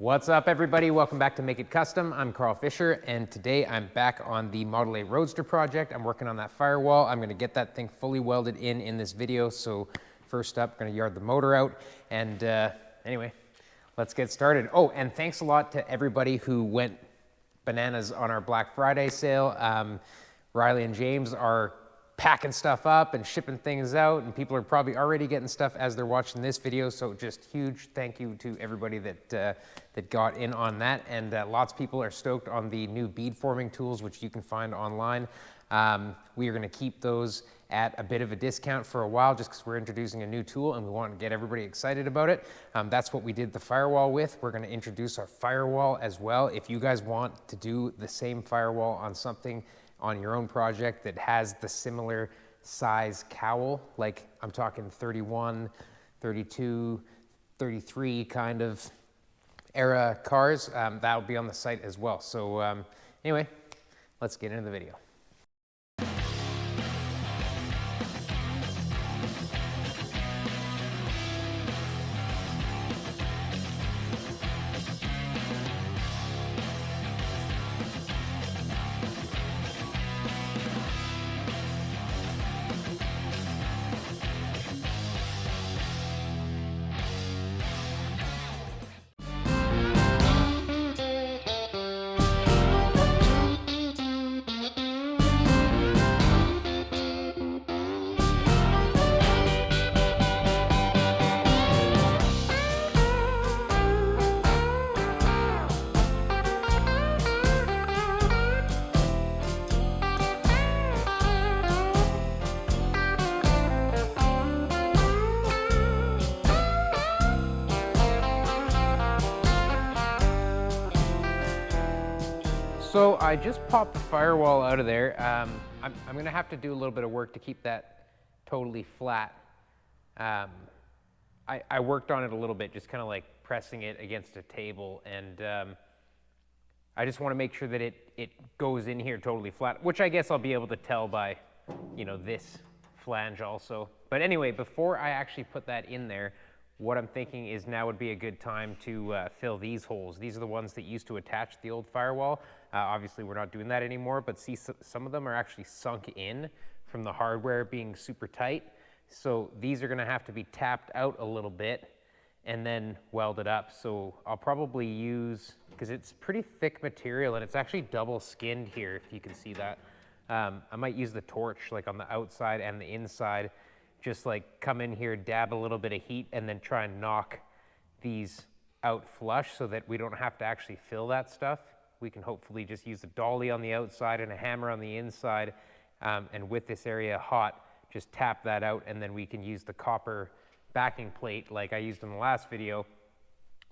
What's up, everybody? Welcome back to Make It Custom. I'm Carl Fisher, and today I'm back on the Model A Roadster project. I'm working on that firewall. I'm gonna get that thing fully welded in this video. So first up, gonna yard the motor out. And anyway, let's get started. Oh, and thanks a lot to everybody who went bananas on our Black Friday sale. Riley and James are packing stuff up and shipping things out, and people are probably already getting stuff as they're watching this video. So just huge thank you to everybody that got in on that. And lots of people are stoked on the new bead forming tools, which you can find online. We are going to keep those at a bit of a discount for a while, just because we're introducing a new tool and we want to get everybody excited about it. That's what we did the firewall with. We're going to introduce our firewall as well. If you guys want to do the same firewall on something on your own project that has the similar size cowl, like I'm talking 31, 32, 33 kind of era cars, that'll be on the site as well. So anyway, let's get into the video. So I just popped the firewall out of there. I'm gonna have to do a little bit of work to keep that totally flat. I worked on it a little bit, just kind of like pressing it against a table, and I just want to make sure that it goes in here totally flat, which I guess I'll be able to tell by, you know, this flange also. But anyway, before I actually put that in there, what I'm thinking is now would be a good time to fill these holes. These are the ones that used to attach the old firewall. Obviously, we're not doing that anymore, but see, some of them are actually sunk in from the hardware being super tight. So these are gonna have to be tapped out a little bit and then welded up. So I'll probably use, because it's pretty thick material and it's actually double skinned here, if you can see that. I might use the torch like on the outside and the inside, just like come in here, dab a little bit of heat, and then try and knock these out flush so that we don't have to actually fill that stuff. We can hopefully just use a dolly on the outside and a hammer on the inside, and with this area hot, just tap that out, and then we can use the copper backing plate like I used in the last video,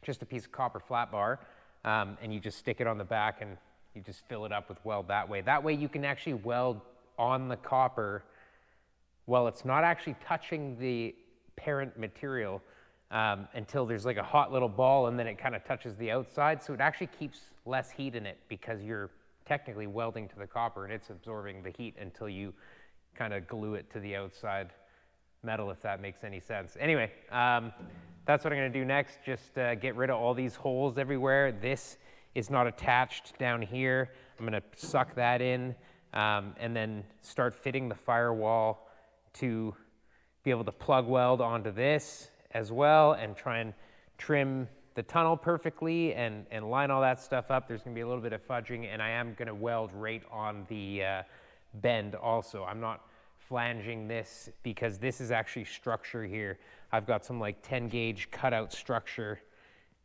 just a piece of copper flat bar, and you just stick it on the back and you just fill it up with weld that way. That way you can actually weld on the copper while it's not actually touching the parent material until there's like a hot little ball, and then it kind of touches the outside. So it actually keeps less heat in it because you're technically welding to the copper and it's absorbing the heat until you kind of glue it to the outside metal, if that makes any sense. Anyway, that's what I'm gonna do next. Just get rid of all these holes everywhere. This is not attached down here. I'm gonna suck that in and then start fitting the firewall to be able to plug weld onto this as well and try and trim the tunnel perfectly and line all that stuff up. There's gonna be a little bit of fudging, and I am gonna weld right on the bend also. I'm not flanging this because this is actually structure here. I've got some like 10 gauge cutout structure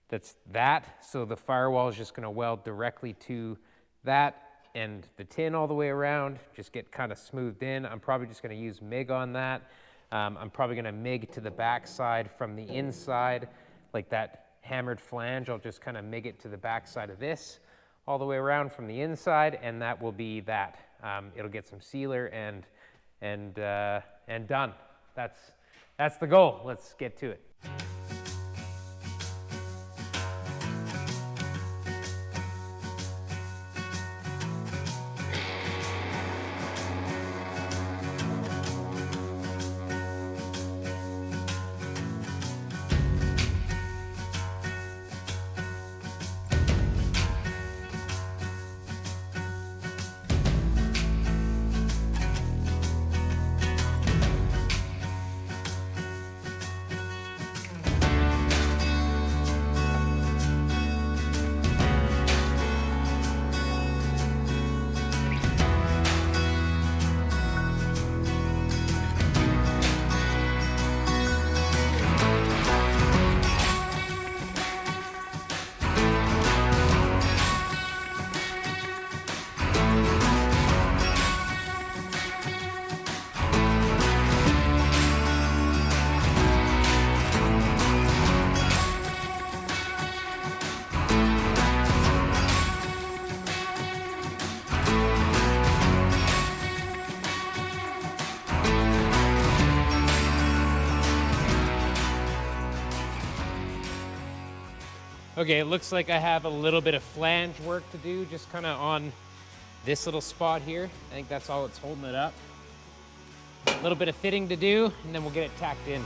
that's that. So the firewall is just gonna weld directly to that and the tin all the way around, just get kind of smoothed in. I'm probably just gonna use MIG on that. I'm probably gonna MIG to the back side from the inside, like that hammered flange. I'll just kind of MIG it to the back side of this all the way around from the inside, and that will be that. It'll get some sealer and done. That's the goal. Let's get to it. Okay, it looks like I have a little bit of flange work to do, just kind of on this little spot here. I think that's all that's holding it up. A little bit of fitting to do, and then we'll get it tacked in.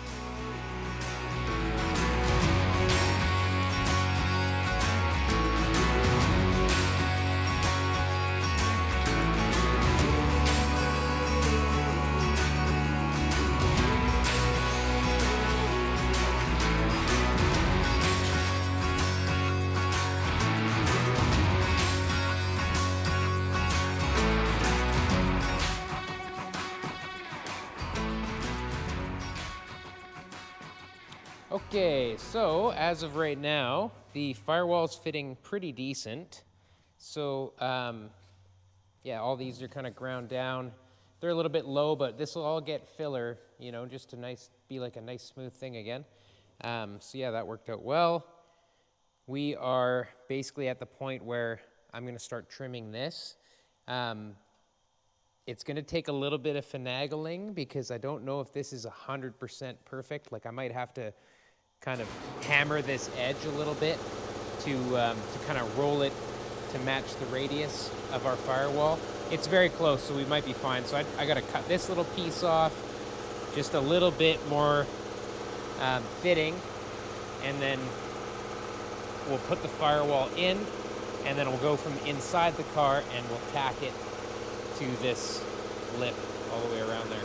Okay, so as of right now, the firewall's fitting pretty decent. So, yeah, all these are kind of ground down. They're a little bit low, but this will all get filler, you know, just to be like a nice smooth thing again. So yeah, that worked out well. We are basically at the point where I'm going to start trimming this. It's going to take a little bit of finagling because I don't know if this is 100% perfect. Like I might have to kind of hammer this edge a little bit to kind of roll it to match the radius of our firewall. It's very close, so we might be fine. So I got to cut this little piece off, just a little bit more fitting, and then we'll put the firewall in, and then we'll go from inside the car and we'll tack it to this lip all the way around there.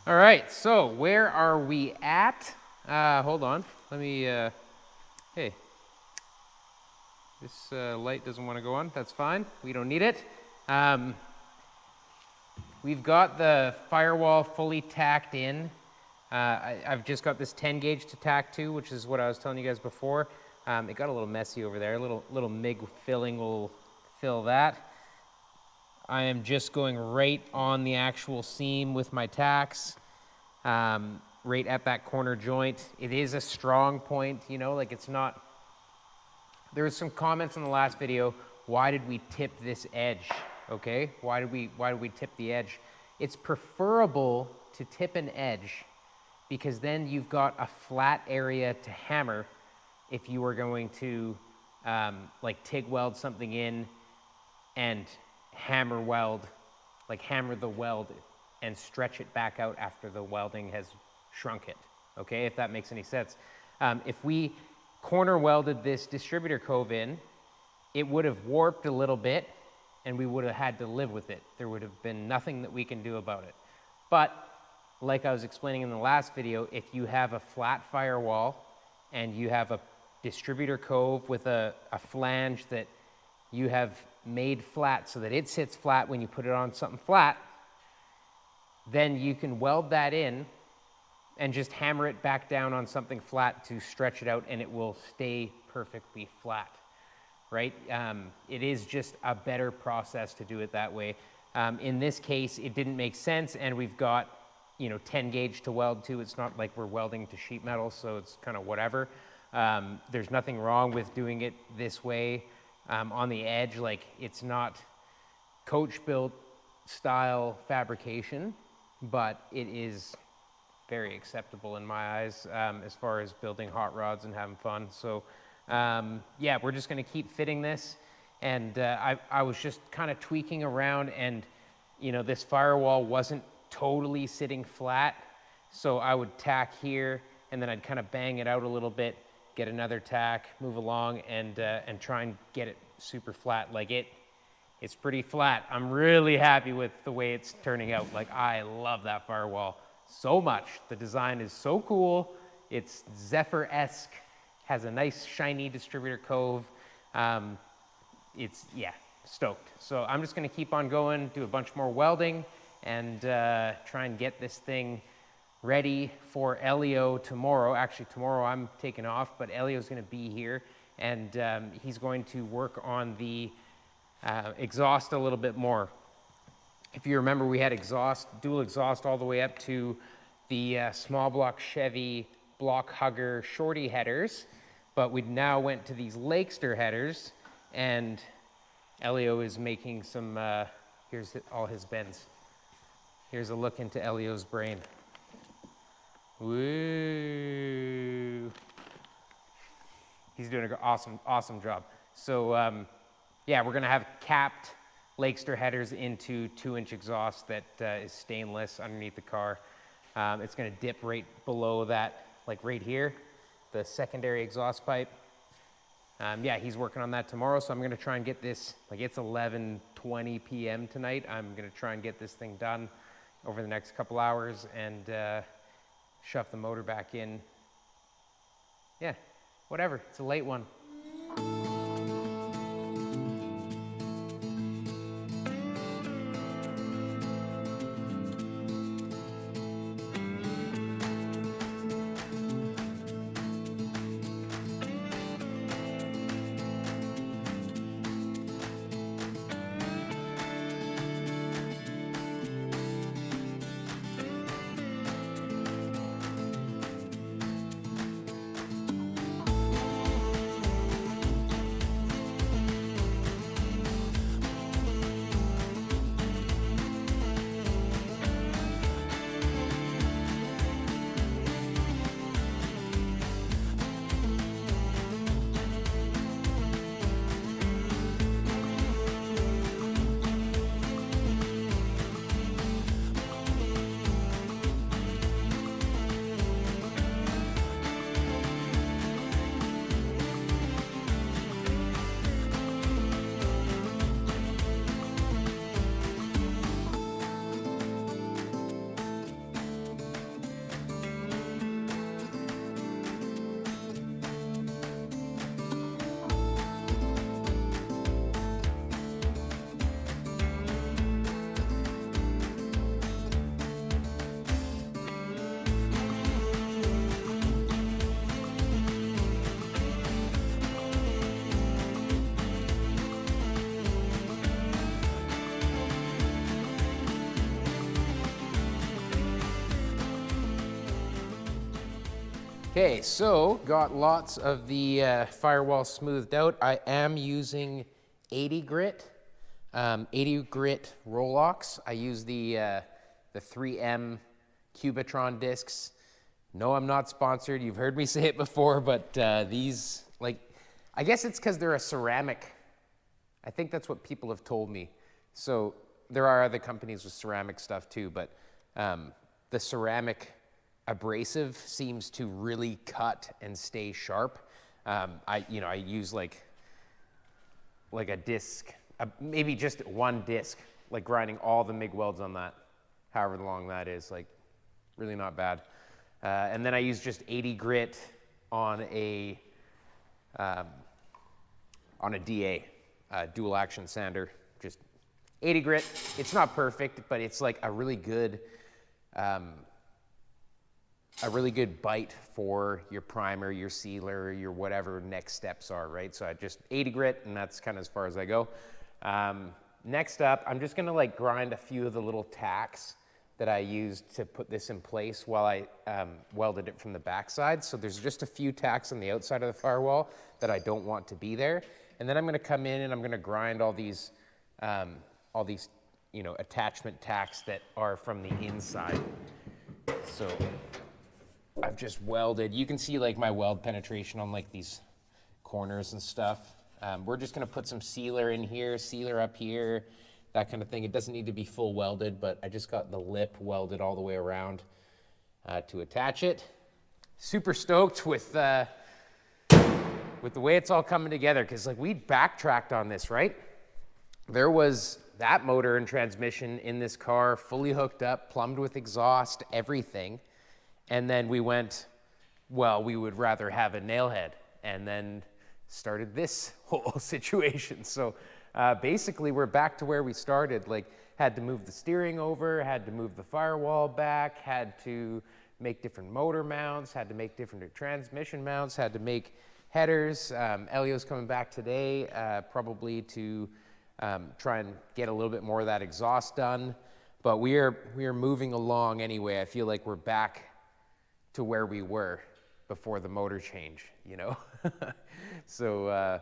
All right, so where are we at? Hold on, let me, hey, this light doesn't want to go on. That's fine, we don't need it. We've got the firewall fully tacked in. I've just got this 10 gauge to tack to, which is what I was telling you guys before. It got a little messy over there. A little MIG filling will fill that. I am just going right on the actual seam with my tacks, right at that corner joint. It is a strong point, you know, like it's not. There was some comments in the last video. Why did we tip this edge? Okay, why did we tip the edge? It's preferable to tip an edge because then you've got a flat area to hammer if you were going to like TIG weld something in and hammer weld, like hammer the weld and stretch it back out after the welding has shrunk it, okay, if that makes any sense. If we corner welded this distributor cove in, it would have warped a little bit and we would have had to live with it. There would have been nothing that we can do about it. But like I was explaining in the last video, if you have a flat firewall and you have a distributor cove with a flange that you have made flat so that it sits flat when you put it on something flat, then you can weld that in and just hammer it back down on something flat to stretch it out and it will stay perfectly flat, right? It is just a better process to do it that way. In this case, it didn't make sense and we've got, you know, 10 gauge to weld to. It's not like we're welding to sheet metal, so it's kind of whatever. There's nothing wrong with doing it this way. On the edge, like it's not coach built style fabrication, but it is very acceptable in my eyes as far as building hot rods and having fun. So yeah, we're just going to keep fitting this. And I was just kind of tweaking around and, you know, this firewall wasn't totally sitting flat. So I would tack here, and then I'd kind of bang it out a little bit, get another tack, move along, and try and get it super flat. Like it's pretty flat. I'm really happy with the way it's turning out. Like, I love that firewall so much. The design is so cool. It's Zephyr-esque, has a nice shiny distributor cove. It's, yeah, stoked. So I'm just gonna keep on going, do a bunch more welding, and try and get this thing ready for Elio tomorrow. Actually, tomorrow I'm taking off, but Elio's gonna be here, and he's going to work on the exhaust a little bit more. If you remember, we had exhaust, dual exhaust all the way up to the small block Chevy block hugger shorty headers, but we now went to these Lakester headers, and Elio is making some, here's all his bends. Here's a look into Elio's brain. Woo! He's doing an awesome job. So yeah, we're gonna have capped Lakester headers into 2-inch exhaust that is stainless underneath the car. It's gonna dip right below that, like right here, the secondary exhaust pipe. Yeah, he's working on that tomorrow, so I'm gonna try and get this, like it's 11:20 p.m. tonight. I'm gonna try and get this thing done over the next couple hours and shove the motor back in. Yeah, whatever, it's a late one. Okay, so got lots of the firewall smoothed out. I am using 80 grit Rolox. I use the 3M Cubitron discs. No, I'm not sponsored. You've heard me say it before, but these, like, I guess it's because they're a ceramic. I think that's what people have told me. So there are other companies with ceramic stuff too, but the ceramic abrasive seems to really cut and stay sharp. I use like a disc, maybe just one disc, like grinding all the MIG welds on that, however long that is, like really not bad. And then I use just 80 grit on a DA, dual action sander, just 80 grit. It's not perfect, but it's like a really good bite for your primer, your sealer, your whatever next steps are, right? So I just 80 grit, and that's kind of as far as I go. Next up, I'm just gonna like grind a few of the little tacks that I used to put this in place while I welded it from the backside. So there's just a few tacks on the outside of the firewall that I don't want to be there. And then I'm gonna come in and I'm gonna grind all these attachment tacks that are from the inside. So I've just welded. You can see like my weld penetration on like these corners and stuff. We're just gonna put some sealer in here, sealer up here, that kind of thing. It doesn't need to be full welded, but I just got the lip welded all the way around to attach it. Super stoked with the way it's all coming together, because like we backtracked on this, right? There was that motor and transmission in this car, fully hooked up, plumbed with exhaust, everything. And then we went, well, we would rather have a nailhead, and then started this whole situation. So basically we're back to where we started. Like, had to move the steering over, had to move the firewall back, had to make different motor mounts, had to make different transmission mounts, had to make headers. Elio's coming back today, probably to try and get a little bit more of that exhaust done. But we are moving along anyway. I feel like we're back to where we were before the motor change, you know? So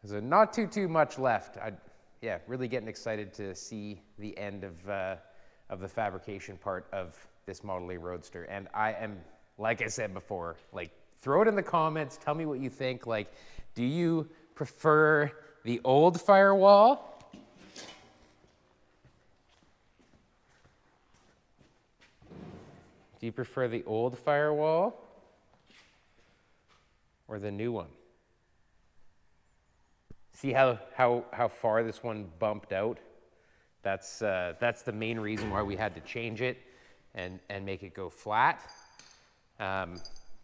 there's not too much left. Yeah, really getting excited to see the end of the fabrication part of this Model A Roadster. And I am, like I said before, like, throw it in the comments, tell me what you think. Like, do you prefer the old Firewall? Do you prefer the old Firewall or the new one? See how far this one bumped out? That's the main reason why we had to change it and make it go flat.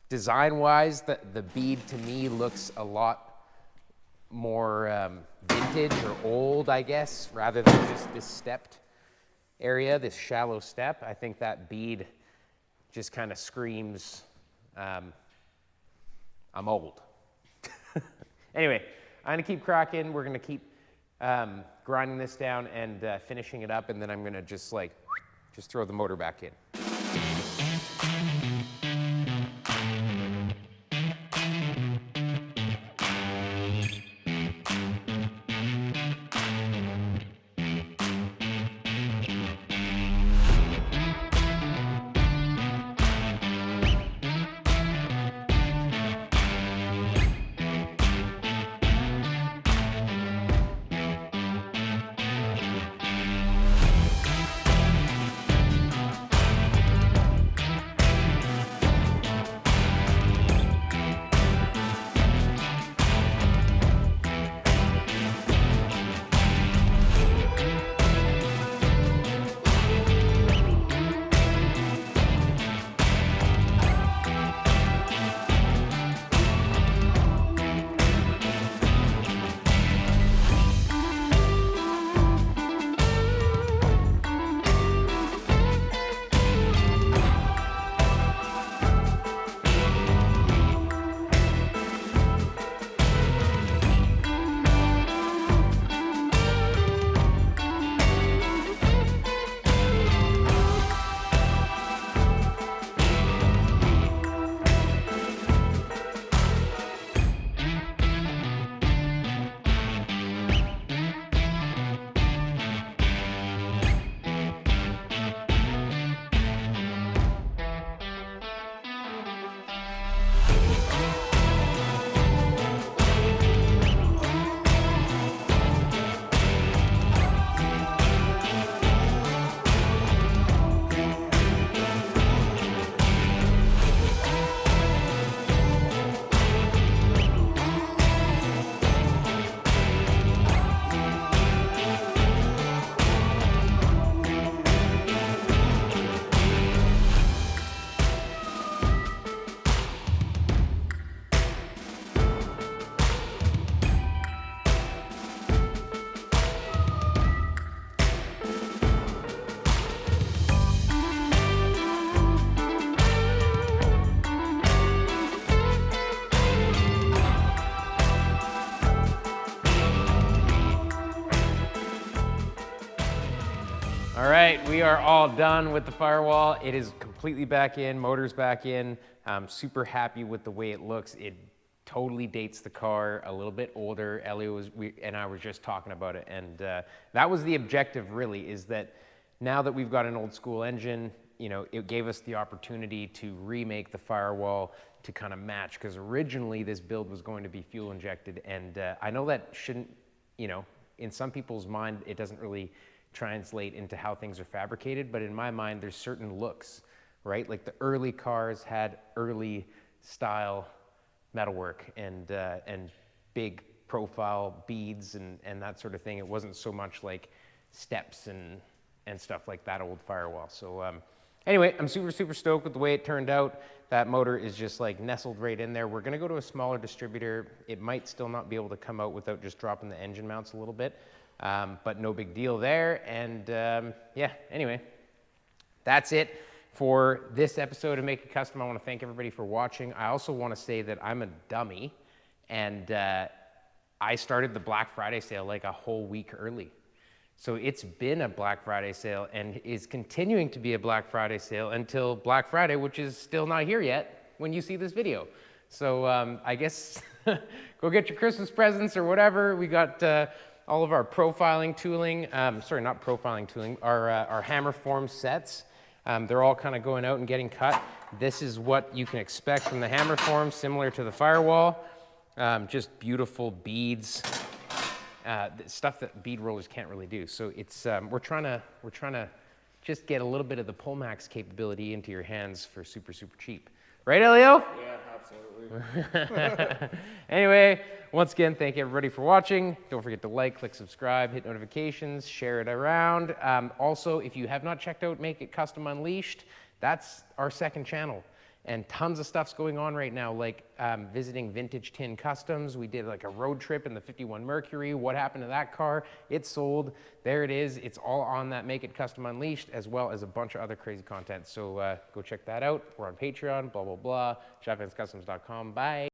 Design-wise, the bead to me looks a lot more vintage or old, I guess, rather than just this stepped area, this shallow step. I think that bead just kind of screams, I'm old. Anyway, I'm gonna keep cracking. We're gonna keep grinding this down and finishing it up, and then I'm gonna just throw the motor back in. All right, we are all done with the Firewall. It is completely back in, motor's back in. I'm super happy with the way it looks. It totally dates the car, a little bit older. Elio and I were just talking about it, and that was the objective really, is that now that we've got an old school engine, you know, it gave us the opportunity to remake the Firewall to kind of match, because originally this build was going to be fuel injected, and I know that shouldn't, you know, in some people's mind, it doesn't really translate into how things are fabricated, but in my mind, there's certain looks, right? Like the early cars had early style metalwork and big profile beads and that sort of thing. It wasn't so much like steps and stuff like that old Firewall. So anyway, I'm super stoked with the way it turned out. That motor is just like nestled right in there. We're gonna go to a smaller distributor. It might still not be able to come out without just dropping the engine mounts a little bit, but no big deal there. And yeah, anyway, that's it for this episode of Make It Kustom. I wanna thank everybody for watching. I also wanna say that I'm a dummy, and I started the Black Friday sale like a whole week early. So it's been a Black Friday sale and is continuing to be a Black Friday sale until Black Friday, which is still not here yet when you see this video. So I guess go get your Christmas presents or whatever. We got all of our profiling tooling, sorry, not profiling tooling, our hammer form sets. They're all kind of going out and getting cut. This is what you can expect from the hammer form, similar to the Firewall. Just beautiful beads. Stuff that bead rollers can't really do. So it's we're trying to just get a little bit of the Pullmax capability into your hands for super cheap. Right, Elio? Yeah, absolutely. Anyway, once again, thank everybody for watching. Don't forget to like, click subscribe, hit notifications, share it around. Also, if you have not checked out Make It Kustom Unleashed, that's our second channel. And tons of stuff's going on right now, like visiting vintage tin customs. We did like a road trip in the 51 Mercury. What happened to that car? It sold. There it is. It's all on that Make It Kustom Unleashed, as well as a bunch of other crazy content. So go check that out. We're on Patreon, blah, blah, blah. japhandskustoms.com. Bye.